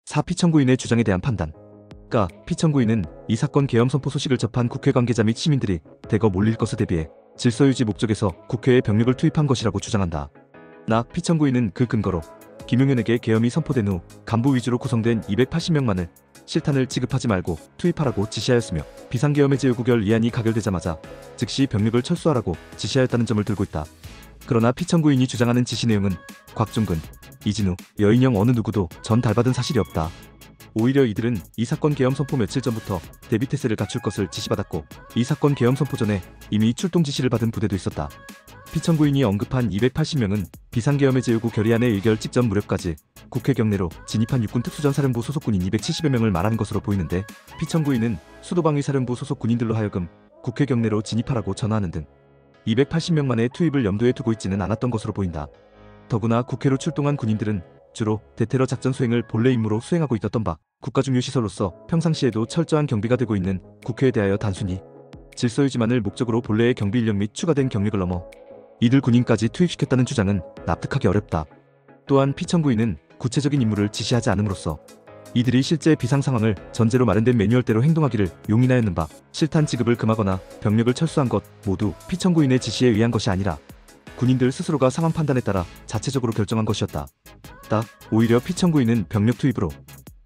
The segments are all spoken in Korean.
4. 피청구인의 주장에 대한 판단. 피청구인은 이 사건 계엄 선포 소식을 접한 국회 관계자 및 시민들이 대거 몰릴 것을 대비해 질서유지 목적에서 국회에 병력을 투입한 것이라고 주장한다. 피청구인은 그 근거로 김용현에게 계엄이 선포된 후 간부 위주로 구성된 280명만을 실탄을 지급하지 말고 투입하라고 지시하였으며 비상계엄해제 요구결 이안이 가결되자마자 즉시 병력을 철수하라고 지시하였다는 점을 들고 있다. 그러나 피청구인이 주장하는 지시 내용은 곽종근, 이진우, 여인영 어느 누구도 전달받은 사실이 없다. 오히려 이들은 이 사건 계엄 선포 며칠 전부터 대비태세를 갖출 것을 지시받았고 이 사건 계엄 선포 전에 이미 출동 지시를 받은 부대도 있었다. 피청구인이 언급한 280명은 비상계엄해제 요구 결의안의 의결 직전 무렵까지 국회 경내로 진입한 육군 특수전사령부 소속 군인 270여 명을 말하는 것으로 보이는데, 피청구인은 수도방위사령부 소속 군인들로 하여금 국회 경내로 진입하라고 전화하는 등 280명만의 투입을 염두에 두고 있지는 않았던 것으로 보인다. 더구나 국회로 출동한 군인들은 주로 대테러 작전 수행을 본래 임무로 수행하고 있었던 바 국가중요시설로서 평상시에도 철저한 경비가 되고 있는 국회에 대하여 단순히 질서유지만을 목적으로 본래의 경비 인력 및 추가된 경력을 넘어 이들 군인까지 투입시켰다는 주장은 납득하기 어렵다. 또한 피청구인은 구체적인 임무를 지시하지 않음으로써 이들이 실제 비상 상황을 전제로 마련된 매뉴얼대로 행동하기를 용인하였는 바 실탄 지급을 금하거나 병력을 철수한 것 모두 피청구인의 지시에 의한 것이 아니라 군인들 스스로가 상황 판단에 따라 자체적으로 결정한 것이었다. 오히려 피청구인은 병력 투입으로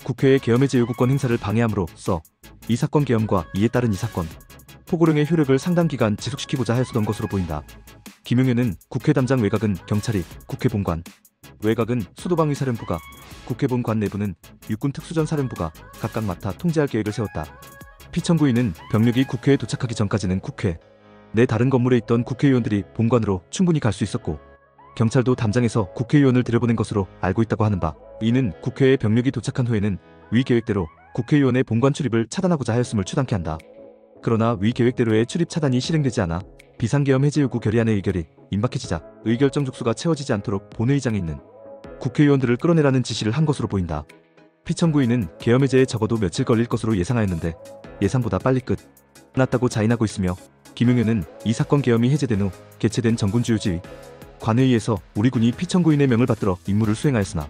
국회의 계엄해제 요구권 행사를 방해함으로써 이 사건 계엄과 이에 따른 이 사건 포고령의 효력을 상당 기간 지속시키고자 하였던 것으로 보인다. 김용현은 국회 담장 외곽은 경찰이, 국회 본관 외곽은 수도방위사령부가, 국회 본관 내부는 육군 특수전사령부가 각각 맡아 통제할 계획을 세웠다. 피청구인은 병력이 국회에 도착하기 전까지는 국회 내 다른 건물에 있던 국회의원들이 본관으로 충분히 갈 수 있었고 경찰도 담장에서 국회의원을 들여보낸 것으로 알고 있다고 하는 바, 이는 국회에 병력이 도착한 후에는 위 계획대로 국회의원의 본관 출입을 차단하고자 하였음을 추단케 한다. 그러나 위 계획대로의 출입 차단이 실행되지 않아 비상계엄 해제 요구 결의안의 의결이 임박해지자 의결정 족수가 채워지지 않도록 본회의장에 있는 국회의원들을 끌어내라는 지시를 한 것으로 보인다. 피청구인은 계엄 해제에 적어도 며칠 걸릴 것으로 예상하였는데 예상보다 빨리 끝났다고 자인하고 있으며, 김용현은 이 사건 계엄이 해제된 후 개최된 전군주요지의 관회의에서 우리 군이 피청구인의 명을 받들어 임무를 수행하였으나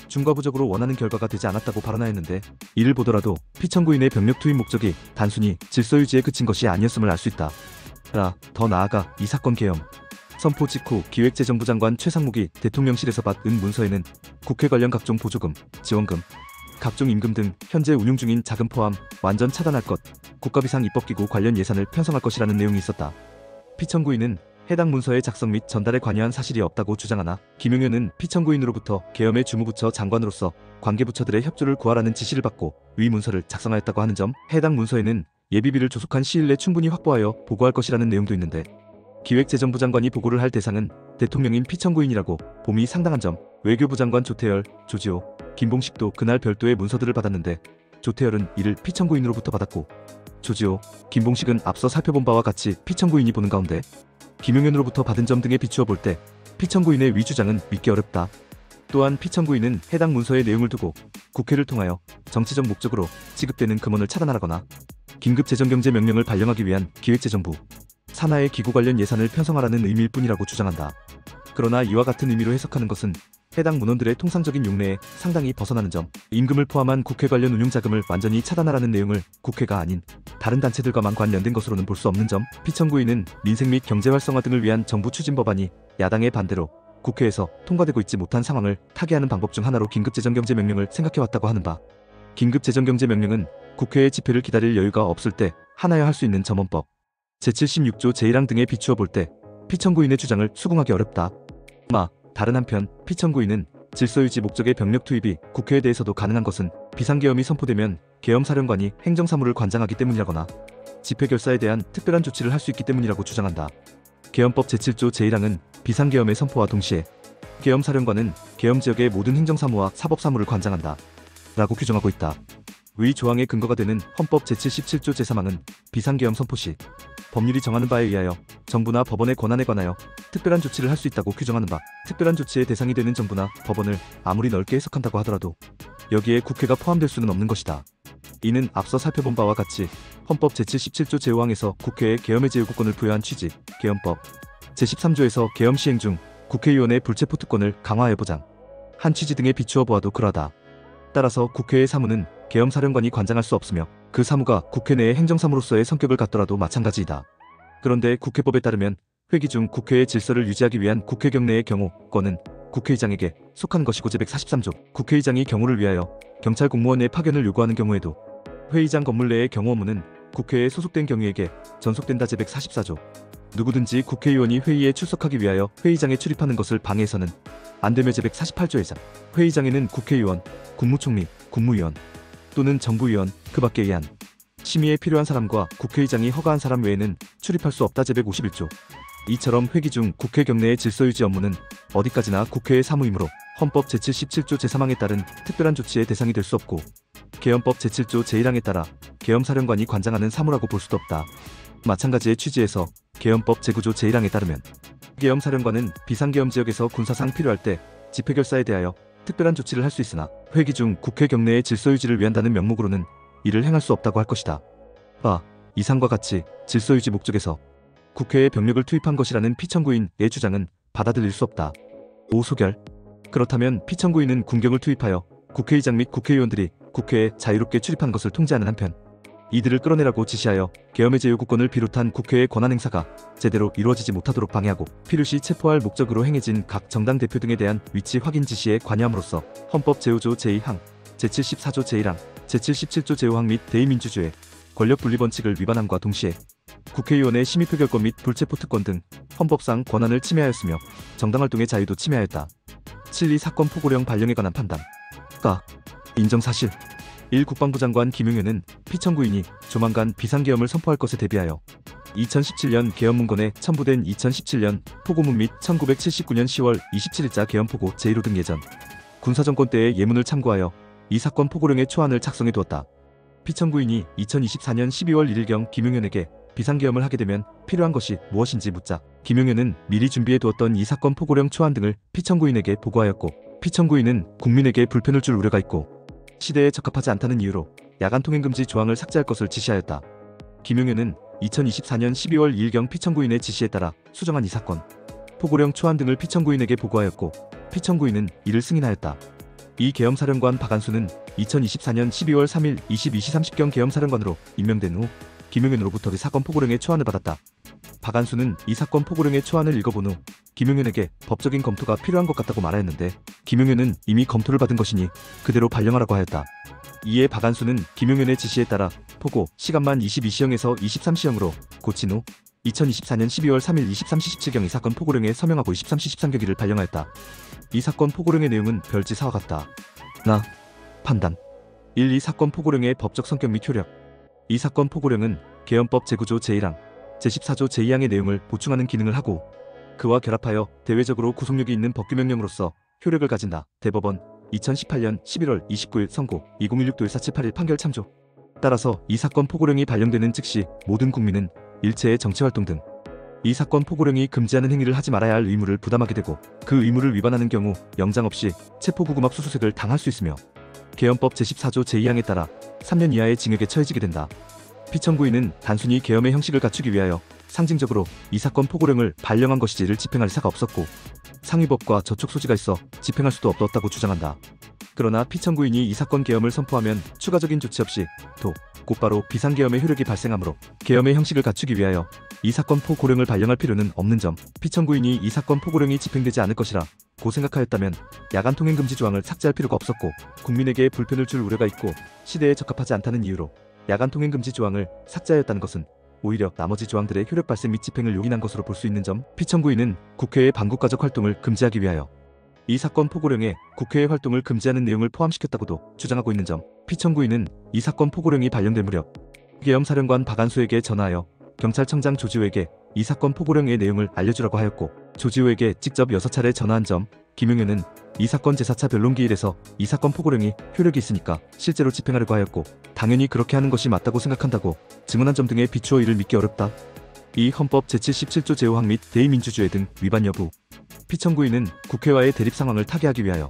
중과부적으로 원하는 결과가 되지 않았다고 발언하였는데, 이를 보더라도 피청구인의 병력 투입 목적이 단순히 질서유지에 그친 것이 아니었음을 알 수 있다. 더 나아가 이 사건 계엄 선포 직후 기획재정부 장관 최상목이 대통령실에서 받은 문서에는 국회 관련 각종 보조금, 지원금, 각종 임금 등 현재 운용 중인 자금 포함 완전 차단할 것, 국가비상 입법기구 관련 예산을 편성할 것이라는 내용이 있었다. 피청구인은 해당 문서의 작성 및 전달에 관여한 사실이 없다고 주장하나, 김용현은 피청구인으로부터 계엄의 주무부처 장관으로서 관계부처들의 협조를 구하라는 지시를 받고 위 문서를 작성하였다고 하는 점, 해당 문서에는 예비비를 조속한 시일 내에 충분히 확보하여 보고할 것이라는 내용도 있는데, 기획재정부 장관이 보고를 할 대상은 대통령인 피청구인이라고 봄이 상당한 점, 외교부 장관 조태열, 조지호, 김봉식도 그날 별도의 문서들을 받았는데 조태열은 이를 피청구인으로부터 받았고 조지호, 김봉식은 앞서 살펴본 바와 같이 피청구인이 보는 가운데 김용현으로부터 받은 점 등에 비추어 볼 때 피청구인의 위 주장은 믿기 어렵다. 또한 피청구인은 해당 문서의 내용을 두고 국회를 통하여 정치적 목적으로 지급되는 금원을 차단하거나 긴급재정경제 명령을 발령하기 위한 기획재정부 산하의 기구 관련 예산을 편성하라는 의미일 뿐이라고 주장한다. 그러나 이와 같은 의미로 해석하는 것은 해당 문헌들의 통상적인 용례에 상당히 벗어나는 점, 임금을 포함한 국회 관련 운용자금을 완전히 차단하라는 내용을 국회가 아닌 다른 단체들과만 관련된 것으로는 볼 수 없는 점, 피청구인은 민생 및 경제활성화 등을 위한 정부 추진 법안이 야당의 반대로 국회에서 통과되고 있지 못한 상황을 타개하는 방법 중 하나로 긴급재정경제 명령을 생각해왔다고 하는 바, 긴급재정경제 명령은 국회의 집회를 기다릴 여유가 없을 때 하나여 할 수 있는 점원법 제76조 제1항 등에 비추어 볼 때 피청구인의 주장을 수긍하기 어렵다. 다른 한편 피청구인은 질서유지 목적의 병력 투입이 국회에 대해서도 가능한 것은 비상계엄이 선포되면 계엄사령관이 행정사무를 관장하기 때문이라거나 집회결사에 대한 특별한 조치를 할 수 있기 때문이라고 주장한다. 계엄법 제7조 제1항은 비상계엄의 선포와 동시에 계엄사령관은 계엄지역의 모든 행정사무와 사법사무를 관장한다 라고 규정하고 있다. 위 조항의 근거가 되는 헌법 제77조 제3항은 비상계엄 선포 시 법률이 정하는 바에 의하여 정부나 법원의 권한에 관하여 특별한 조치를 할 수 있다고 규정하는 바, 특별한 조치의 대상이 되는 정부나 법원을 아무리 넓게 해석한다고 하더라도 여기에 국회가 포함될 수는 없는 것이다. 이는 앞서 살펴본 바와 같이 헌법 제77조 제5항에서 국회에 계엄해제 요구권을 부여한 취지, 계엄법 제13조에서 계엄 시행 중 국회의원의 불체포 특권을 강화해 보장 한 취지 등에 비추어 보아도 그러하다. 따라서 국회의 사무는 계엄사령관이 관장할 수 없으며 그 사무가 국회 내의 행정사무로서의 성격을 갖더라도 마찬가지이다. 그런데 국회법에 따르면 회기 중 국회의 질서를 유지하기 위한 국회 경내의 경호권은 국회의장에게 속한 것이고 제143조 국회의장이 경호를 위하여 경찰 공무원의 파견을 요구하는 경우에도 회의장 건물 내의 경호 업무는 국회에 소속된 경위에게 전속된다. 제144조 누구든지 국회의원이 회의에 출석하기 위하여 회의장에 출입하는 것을 방해해서는 안되며 제148조의 회의장에는 국회의원, 국무총리, 국무위원 또는 정부위원 그 밖에 의한 심의에 필요한 사람과 국회의장이 허가한 사람 외에는 출입할 수 없다. 제151조 이처럼 회기 중 국회 경내의 질서유지 업무는 어디까지나 국회의 사무이므로 헌법 제77조 제3항에 따른 특별한 조치의 대상이 될 수 없고 계엄법 제7조 제1항에 따라 계엄사령관이 관장하는 사무라고 볼 수도 없다. 마찬가지의 취지에서 계엄법 제9조 제1항에 따르면 계엄사령관은 비상계엄지역에서 군사상 필요할 때 집회결사에 대하여 특별한 조치를 할 수 있으나 회기 중 국회 경내의 질서유지를 위한다는 명목으로는 이를 행할 수 없다고 할 것이다. 이상과 같이 질서유지 목적에서 국회에 병력을 투입한 것이라는 피청구인의 주장은 받아들일 수 없다. 소결 그렇다면 피청구인은 군경을 투입하여 국회의장 및 국회의원들이 국회에 자유롭게 출입한 것을 통제하는 한편 이들을 끌어내라고 지시하여 계엄해제 요구권을 비롯한 국회의 권한 행사가 제대로 이루어지지 못하도록 방해하고 필요시 체포할 목적으로 행해진 각 정당 대표 등에 대한 위치 확인 지시에 관여함으로써 헌법 제5조 제2항, 제74조 제1항, 제77조 제5항 및 대의민주주의 권력 분리 원칙을 위반함과 동시에 국회의원의 심의표결권 및 불체포 특권 등 헌법상 권한을 침해하였으며 정당활동의 자유도 침해하였다. 7. 사건 포고령 발령에 관한 판단. 인정사실 1. 국방부 장관 김용현은 피청구인이 조만간 비상계엄을 선포할 것에 대비하여 2017년 계엄문건에 첨부된 2017년 포고문 및 1979년 10월 27일자 계엄포고 제1호 등 예전 군사정권 때의 예문을 참고하여 이 사건 포고령의 초안을 작성해 두었다. 피청구인이 2024년 12월 1일경 김용현에게 비상계엄을 하게 되면 필요한 것이 무엇인지 묻자 김용현은 미리 준비해 두었던 이 사건 포고령 초안 등을 피청구인에게 보고하였고 피청구인은 국민에게 불편을 줄 우려가 있고 시대에 적합하지 않다는 이유로 야간 통행금지 조항을 삭제할 것을 지시하였다. 김용현은 2024년 12월 2일경 피청구인의 지시에 따라 수정한 이 사건 포고령 초안 등을 피청구인에게 보고하였고 피청구인은 이를 승인하였다. 이 계엄사령관 박안수는 2024년 12월 3일 22시 30경 계엄사령관으로 임명된 후 김용현으로부터 이 사건 포고령의 초안을 받았다. 박안수는 이 사건 포고령의 초안을 읽어본 후 김용현에게 법적인 검토가 필요한 것 같다고 말하였는데 김용현은 이미 검토를 받은 것이니 그대로 발령하라고 하였다. 이에 박안수는 김용현의 지시에 따라 포고 시간만 22시형에서 23시형으로 고친 후 2024년 12월 3일 23시 17경 이 사건 포고령에 서명하고 23시 13경기를 발령하였다. 이 사건 포고령의 내용은 별지사와 같다. 판단 1. 이 사건 포고령의 법적 성격 및 효력. 이 사건 포고령은 계엄법 제9조 제1항, 제14조 제2항의 내용을 보충하는 기능을 하고 그와 결합하여 대외적으로 구속력이 있는 법규명령으로서 효력을 가진다. 대법원 2018년 11월 29일 선고 2016-1478일 판결 참조. 따라서 이 사건 포고령이 발령되는 즉시 모든 국민은 일체의 정치활동 등 이 사건 포고령이 금지하는 행위를 하지 말아야 할 의무를 부담하게 되고 그 의무를 위반하는 경우 영장 없이 체포구금합 수수색을 당할 수 있으며 계엄법 제14조 제2항에 따라 3년 이하의 징역에 처해지게 된다. 피청구인은 단순히 계엄의 형식을 갖추기 위하여 상징적으로 이 사건 포고령을 발령한 것이지를 집행할 사가 없었고 상위법과 저촉 소지가 있어 집행할 수도 없었다고 주장한다. 그러나 피청구인이 이 사건 계엄을 선포하면 추가적인 조치 없이 곧바로 비상계엄의 효력이 발생하므로 계엄의 형식을 갖추기 위하여 이 사건 포고령을 발령할 필요는 없는 점, 피청구인이 이 사건 포고령이 집행되지 않을 것이라 고 생각하였다면 야간 통행금지 조항을 삭제할 필요가 없었고 국민에게 불편을 줄 우려가 있고 시대에 적합하지 않다는 이유로 야간 통행금지 조항을 삭제하였다는 것은 오히려 나머지 조항들의 효력 발생 및 집행을 용인한 것으로 볼 수 있는 점, 피청구인은 국회의 반국가적 활동을 금지하기 위하여 이 사건 포고령에 국회의 활동을 금지하는 내용을 포함시켰다고도 주장하고 있는 점, 피청구인은 이 사건 포고령이 발령될 무렵 계엄사령관 박안수에게 전화하여 경찰청장 조지호에게 이 사건 포고령의 내용을 알려주라고 하였고 조지호에게 직접 6차례 전화한 점, 김용현은 이 사건 제4차 변론기일에서 이 사건 포고령이 효력이 있으니까 실제로 집행하려고 하였고 당연히 그렇게 하는 것이 맞다고 생각한다고 증언한 점 등에 비추어 이를 믿기 어렵다. 이 헌법 제77조 제5항 및 대의민주주의 등 위반 여부. 피청구인은 국회와의 대립 상황을 타개하기 위하여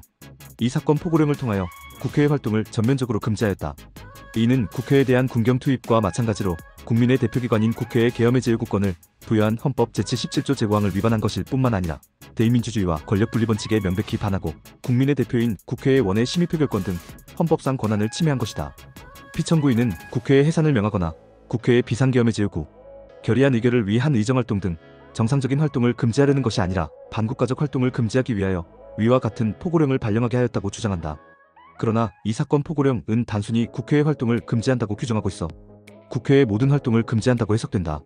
이 사건 포고령을 통하여 국회의 활동을 전면적으로 금지하였다. 이는 국회에 대한 군경 투입과 마찬가지로 국민의 대표기관인 국회의 계엄의 제요구권을 부여한 헌법 제77조 제5항을 위반한 것일 뿐만 아니라 대의민주주의와 권력 분리 원칙에 명백히 반하고 국민의 대표인 국회의 원외 심의 표결권 등 헌법상 권한을 침해한 것이다. 피청구인은 국회의 해산을 명하거나 국회의 비상계엄의 제후, 결의안 의결을 위한 의정활동 등 정상적인 활동을 금지하려는 것이 아니라 반국가적 활동을 금지하기 위하여 위와 같은 포고령을 발령하게 하였다고 주장한다. 그러나 이 사건 포고령은 단순히 국회의 활동을 금지한다고 규정하고 있어 국회의 모든 활동을 금지한다고 해석된다.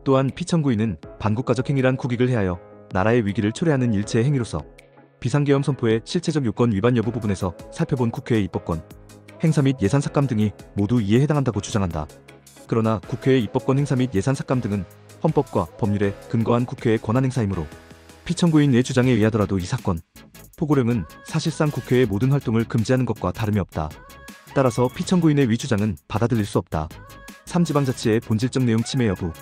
또한 피청구인은 반국가적 행위란 국익을 해하여 나라의 위기를 초래하는 일체의 행위로서 비상계엄 선포의 실체적 요건 위반 여부 부분에서 살펴본 국회의 입법권, 행사 및 예산 삭감 등이 모두 이에 해당한다고 주장한다. 그러나 국회의 입법권 행사 및 예산 삭감 등은 헌법과 법률에 근거한 국회의 권한 행사이므로 피청구인의 주장에 의하더라도 이 사건, 포고령은 사실상 국회의 모든 활동을 금지하는 것과 다름이 없다. 따라서 피청구인의 위 주장은 받아들일 수 없다. 3지방자치의 본질적 내용 침해 여부.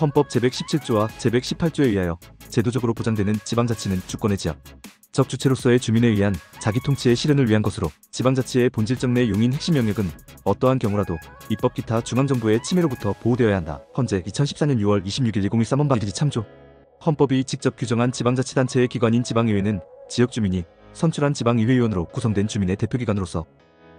헌법 제117조와 제118조에 의하여 제도적으로 보장되는 지방자치는 주권의 지역, 적 주체로서의 주민에 의한 자기통치의 실현을 위한 것으로 지방자치의 본질적 내용인 핵심 영역은 어떠한 경우라도 입법 기타 중앙정부의 침해로부터 보호되어야 한다. 헌재 2014년 6월 26일 2013원 방기지 참조. 헌법이 직접 규정한 지방자치단체의 기관인 지방의회는 지역주민이 선출한 지방의회의원으로 구성된 주민의 대표기관으로서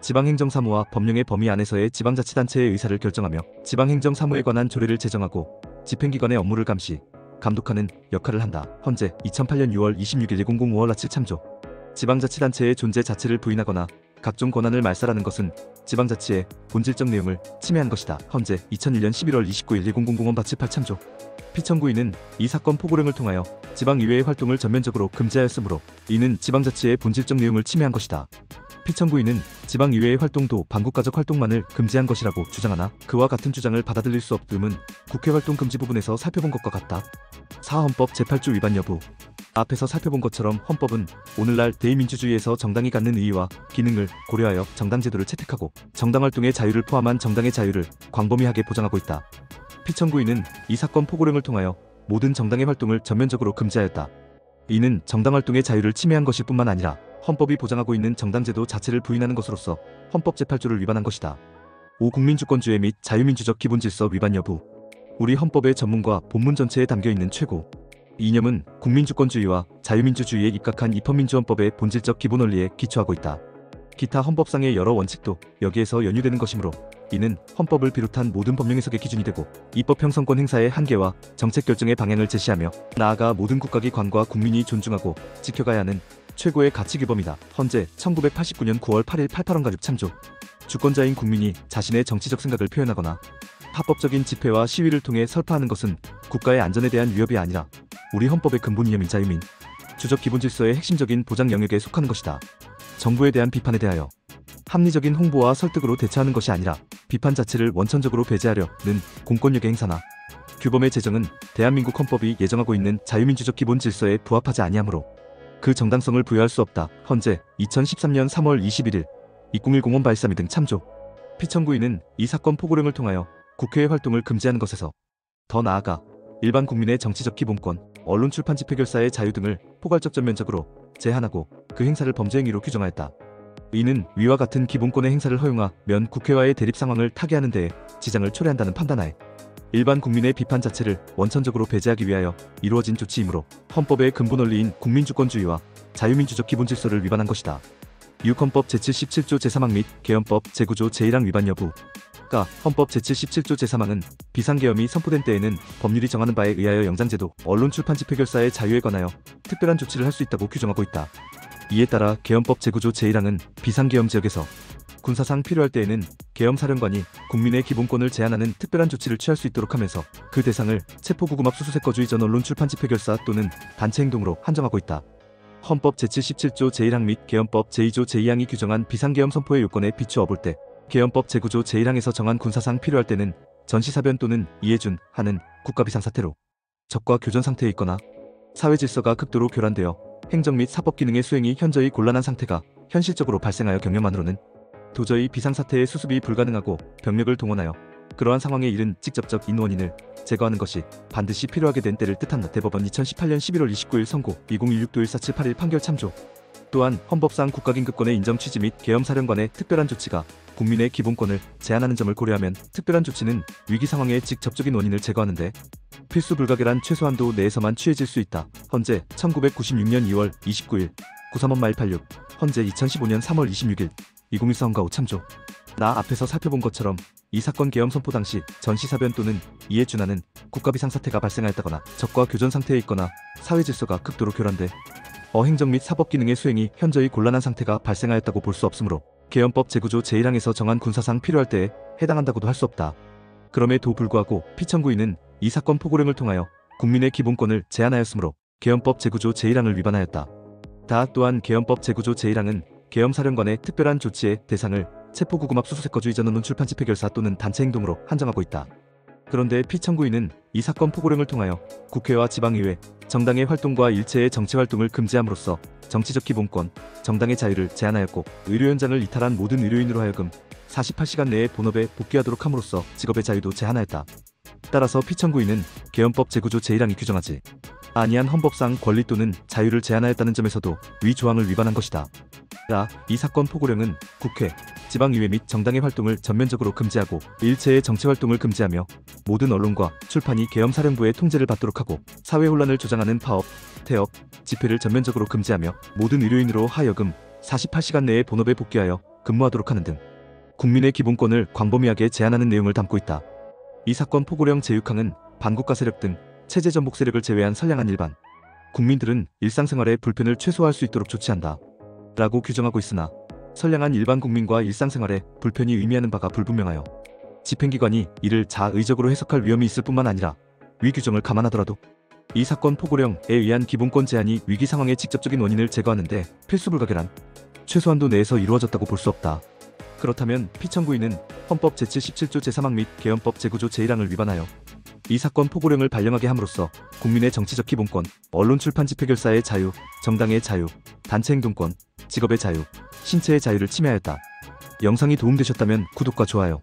지방행정사무와 법령의 범위 안에서의 지방자치단체의 의사를 결정하며 지방행정사무에 관한 조례를 제정하고 집행기관의 업무를 감시, 감독하는 역할을 한다. 헌재 2008년 6월 26일 2005월 아칠 참조. 지방자치단체의 존재 자체를 부인하거나 각종 권한을 말살하는 것은 지방자치의 본질적 내용을 침해한 것이다. 헌재 2001년 11월 29일 1000원 바78 참조. 피청구인은 이 사건 포고령을 통하여 지방의회의 활동을 전면적으로 금지하였으므로 이는 지방자치의 본질적 내용을 침해한 것이다. 피청구인은 지방의회의 활동도 반국가적 활동만을 금지한 것이라고 주장하나 그와 같은 주장을 받아들일 수 없음은 국회 활동 금지 부분에서 살펴본 것과 같다. 사헌법 제8조 위반 여부. 앞에서 살펴본 것처럼 헌법은 오늘날 대의민주주의에서 정당이 갖는 의의와 기능을 고려하여 정당제도를 채택하고 정당활동의 자유를 포함한 정당의 자유를 광범위하게 보장하고 있다. 피청구인은 이 사건 포고령을 통하여 모든 정당의 활동을 전면적으로 금지하였다. 이는 정당활동의 자유를 침해한 것일 뿐만 아니라 헌법이 보장하고 있는 정당제도 자체를 부인하는 것으로서 헌법 제8조를 위반한 것이다. 5. 국민주권주의 및 자유민주적 기본질서 위반 여부. 우리 헌법의 전문과 본문 전체에 담겨있는 최고 이념은 국민주권주의와 자유민주주의에 입각한 입헌민주헌법의 본질적 기본원리에 기초하고 있다. 기타 헌법상의 여러 원칙도 여기에서 연유되는 것이므로 이는 헌법을 비롯한 모든 법령 해석의 기준이 되고 입법 형성권 행사의 한계와 정책 결정의 방향을 제시하며 나아가 모든 국가기관과 국민이 존중하고 지켜가야 하는 최고의 가치규범이다. 헌재 1989년 9월 8일 88원 가죽 참조. 주권자인 국민이 자신의 정치적 생각을 표현하거나 합법적인 집회와 시위를 통해 설파하는 것은 국가의 안전에 대한 위협이 아니라 우리 헌법의 근본 이념인 자유민 주적 기본질서의 핵심적인 보장 영역에 속하는 것이다. 정부에 대한 비판에 대하여 합리적인 홍보와 설득으로 대처하는 것이 아니라 비판 자체를 원천적으로 배제하려는 공권력의 행사나 규범의 제정은 대한민국 헌법이 예정하고 있는 자유민주적 기본질서에 부합하지 아니하므로 그 정당성을 부여할 수 없다. 헌재 2013년 3월 21일 2010원 발사미 등 참조. 피청구인은 이 사건 포고령을 통하여 국회의 활동을 금지하는 것에서 더 나아가 일반 국민의 정치적 기본권, 언론 출판 집회 결사의 자유 등을 포괄적 전면적으로 제한하고 그 행사를 범죄 행위로 규정하였다. 이는 위와 같은 기본권의 행사를 허용하면 국회와의 대립 상황을 타개하는 데에 지장을 초래한다는 판단하에 일반 국민의 비판 자체를 원천적으로 배제하기 위하여 이루어진 조치이므로 헌법의 근본 원리인 국민주권주의와 자유민주적 기본질서를 위반한 것이다. 6헌법 제77조 제3항 및 개헌법 제9조 제1항 위반 여부. 헌법 제77조 제3항은 비상계엄이 선포된 때에는 법률이 정하는 바에 의하여 영장제도, 언론 출판 집회 결사의 자유에 관하여 특별한 조치를 할 수 있다고 규정하고 있다. 이에 따라 개헌법 제9조 제1항은 비상계엄 지역에서 군사상 필요할 때에는 계엄사령관이 국민의 기본권을 제한하는 특별한 조치를 취할 수 있도록 하면서 그 대상을 체포구금압수수색거주의 전 언론 출판 집회 결사 또는 단체 행동으로 한정하고 있다. 헌법 제77조 제1항 및 개헌법 제2조 제2항이 규정한 비상계엄 선포의 요건에 비추어 볼 때 개헌법 제9조 제1항에서 정한 군사상 필요할 때는 전시사변 또는 이해준 하는 국가비상사태로 적과 교전 상태에 있거나 사회질서가 극도로 교란되어 행정 및 사법 기능의 수행이 현저히 곤란한 상태가 현실적으로 발생하여 경념만으로는 도저히 비상사태의 수습이 불가능하고 병력을 동원하여 그러한 상황에 이른 직접적 인원인을 제거하는 것이 반드시 필요하게 된 때를 뜻한다. 대법원 2018년 11월 29일 선고 2016-14781 판결 참조. 또한 헌법상 국가긴급권의 인정 취지 및 계엄사령관의 특별한 조치가 국민의 기본권을 제한하는 점을 고려하면 특별한 조치는 위기 상황의 직접적인 원인을 제거하는 데 필수 불가결한 최소한도 내에서만 취해질 수 있다. 헌재 1996년 2월 29일 935 마일 86 헌재 2015년 3월 26일 2014 헌가호 참조. 나 앞에서 살펴본 것처럼 이 사건 계엄 선포 당시 전시사변 또는 이에 준하는 국가비상사태가 발생하였다거나 적과 교전 상태에 있거나 사회 질서가 극도로 교란돼 행정 및 사법 기능의 수행이 현저히 곤란한 상태가 발생하였다고 볼 수 없으므로 계엄법 제9조 제1항에서 정한 군사상 필요할 때에 해당한다고도 할 수 없다. 그럼에도 불구하고 피청구인은 이 사건 포고령을 통하여 국민의 기본권을 제한하였으므로 계엄법 제9조 제1항을 위반하였다. 또한 계엄법 제9조 제1항은 계엄사령관의 특별한 조치의 대상을 체포구금압수수색거주의 전원 출판 집회결사 또는 단체 행동으로 한정하고 있다. 그런데 피청구인은 이 사건 포고령을 통하여 국회와 지방의회, 정당의 활동과 일체의 정치활동을 금지함으로써 정치적 기본권, 정당의 자유를 제한하였고 의료 현장을 이탈한 모든 의료인으로 하여금 48시간 내에 본업에 복귀하도록 함으로써 직업의 자유도 제한하였다. 따라서 피청구인은 계엄법 제9조 제1항이 규정하지 아니한 헌법상 권리 또는 자유를 제한하였다는 점에서도 위 조항을 위반한 것이다. 이 사건 포고령은 국회, 지방의회 및 정당의 활동을 전면적으로 금지하고 일체의 정치활동을 금지하며 모든 언론과 출판이 계엄사령부의 통제를 받도록 하고 사회 혼란을 조장하는 파업, 태업, 집회를 전면적으로 금지하며 모든 의료인으로 하여금 48시간 내에 본업에 복귀하여 근무하도록 하는 등 국민의 기본권을 광범위하게 제한하는 내용을 담고 있다. 이 사건 포고령 제6항은 반국가 세력 등 체제 전복 세력을 제외한 선량한 일반 국민들은 일상생활의 불편을 최소화할 수 있도록 조치한다. 라고 규정하고 있으나 선량한 일반 국민과 일상생활에 불편이 의미하는 바가 불분명하여 집행기관이 이를 자의적으로 해석할 위험이 있을 뿐만 아니라 위 규정을 감안하더라도 이 사건 포고령에 의한 기본권 제한이 위기 상황의 직접적인 원인을 제거하는 데 필수불가결한 최소한도 내에서 이루어졌다고 볼 수 없다. 그렇다면 피청구인은 헌법 제77조 제3항 및 계엄법 제9조 제1항을 위반하여 이 사건 포고령을 발령하게 함으로써 국민의 정치적 기본권, 언론 출판 집회결사의 자유, 정당의 자유, 단체 행동권, 직업의 자유, 신체의 자유를 침해하였다. 영상이 도움되셨다면 구독과 좋아요